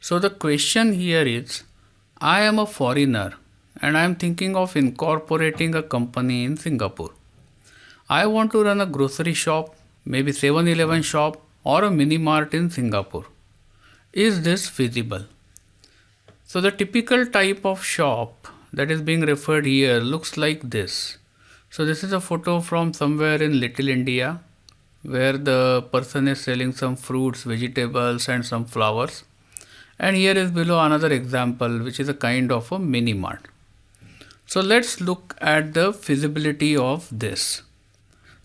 So the question here is, I am a foreigner and I am thinking of incorporating a company in Singapore. I want to run a grocery shop, maybe 7-Eleven shop or a mini mart in Singapore. Is this feasible? So the typical type of shop that is being referred here looks like this. So this is a photo from somewhere in Little India where the person is selling some fruits, vegetables and some flowers. And here is below another example which is a kind of a mini mart. So let's look at the feasibility of this.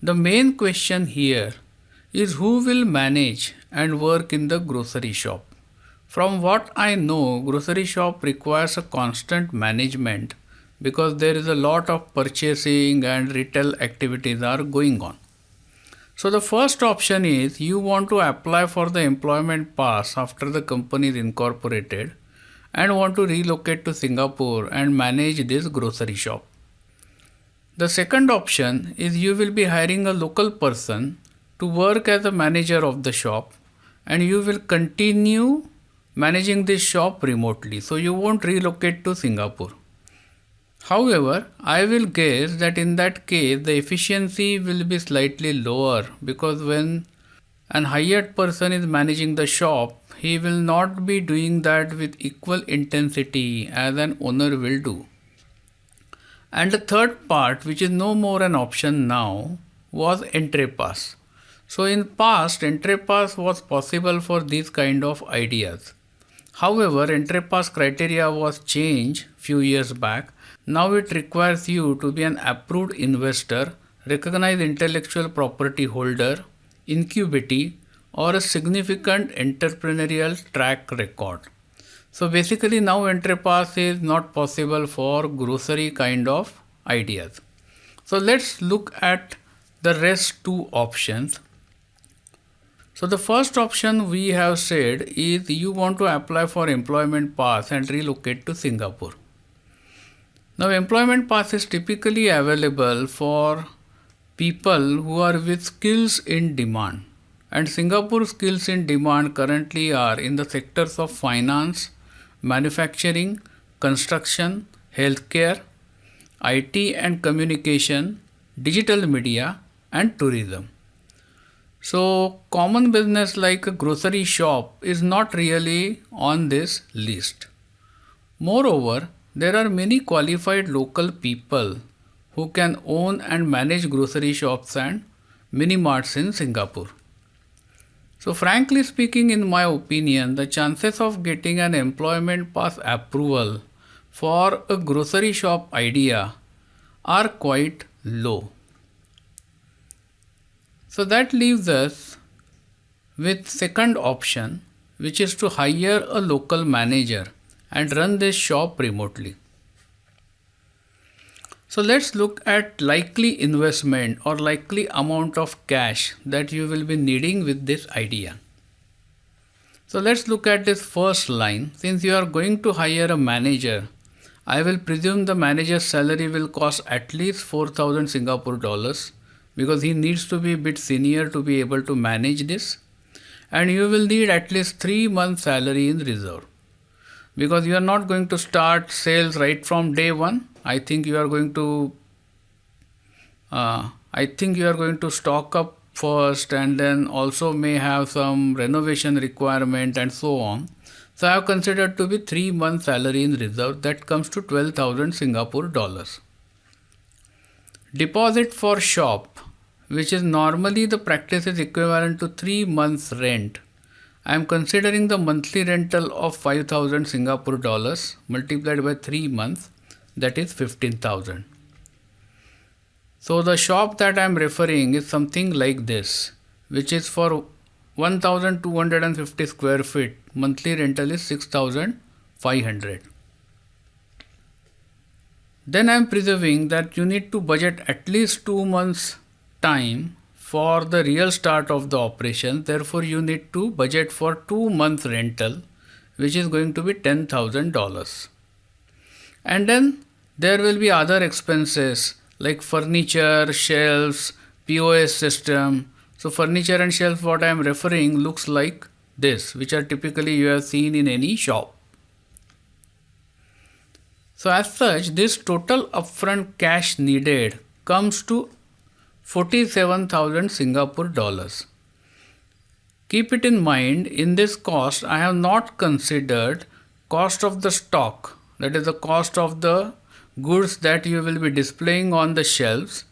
The main question here is who will manage and work in the grocery shop. From what I know, grocery shop requires a constant management because there is a lot of purchasing and retail activities are going on. So the first option is you want to apply for the employment pass after the company is incorporated and want to relocate to Singapore and manage this grocery shop. The second option is you will be hiring a local person to work as a manager of the shop and you will continue managing this shop remotely. So you won't relocate to Singapore. However, I will guess that in that case the efficiency will be slightly lower because when an hired person is managing the shop, he will not be doing that with equal intensity as an owner will do. And the third part, which is no more an option now, was entry pass. So in past, entry pass was possible for these kind of ideas. However, entry pass criteria was changed few years back. Now it requires you to be an approved investor, recognized intellectual property holder, incubity, or a significant entrepreneurial track record. So basically now entry pass is not possible for grocery kind of ideas. So let's look at the rest two options. So the first option we have said is you want to apply for employment pass and relocate to Singapore. Now employment pass is typically available for people who are with skills in demand. And Singapore skills in demand currently are in the sectors of finance, manufacturing, construction, healthcare, IT and communication, digital media and tourism. So common business like a grocery shop is not really on this list. Moreover, there are many qualified local people who can own and manage grocery shops and mini marts in Singapore. So frankly speaking, in my opinion, the chances of getting an employment pass approval for a grocery shop idea are quite low. So that leaves us with second option, which is to hire a local manager and run this shop remotely. So let's look at likely investment or likely amount of cash that you will be needing with this idea. So let's look at this first line. Since you are going to hire a manager, I will presume the manager's salary will cost at least 4,000 Singapore dollars because he needs to be a bit senior to be able to manage this. And you will need at least 3 months salary in reserve. Because you are not going to start sales right from day one. I think you are going to stock up first and then also may have some renovation requirement and so on. So I have considered to be 3 months salary in reserve. That comes to 12,000 Singapore dollars. Deposit for shop, which is normally the practice is equivalent to 3 months rent. I am considering the monthly rental of 5,000 Singapore dollars multiplied by 3 months, that is 15,000. So the shop that I am referring is something like this, which is for 1,250 square feet. Monthly rental is 6,500. Then I am presuming that you need to budget at least 2 months time for the real start of the operation. Therefore, you need to budget for 2 months rental, which is going to be $10,000. And then there will be other expenses like furniture, shelves, POS system. So furniture and shelves, what I am referring looks like this, which are typically you have seen in any shop. So as such, this total upfront cash needed comes to 47,000 Singapore dollars. Keep it in mind, in this cost, I have not considered cost of the stock, that is the cost of the goods that you will be displaying on the shelves,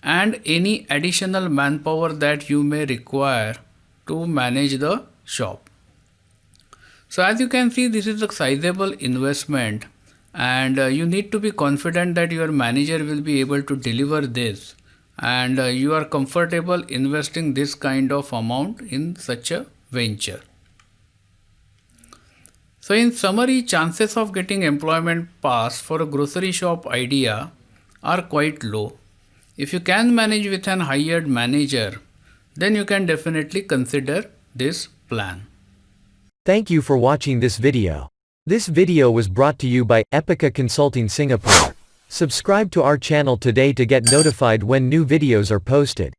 and any additional manpower that you may require to manage the shop. So as you can see, this is a sizable investment, and you need to be confident that your manager will be able to deliver this, and you are comfortable investing this kind of amount in such a venture. So in summary, chances of getting employment pass for a grocery shop idea are quite low. If you can manage with an hired manager, then you can definitely consider this plan. Thank you for watching this video. This video was brought to you by Epica Consulting Singapore. Subscribe to our channel today to get notified when new videos are posted.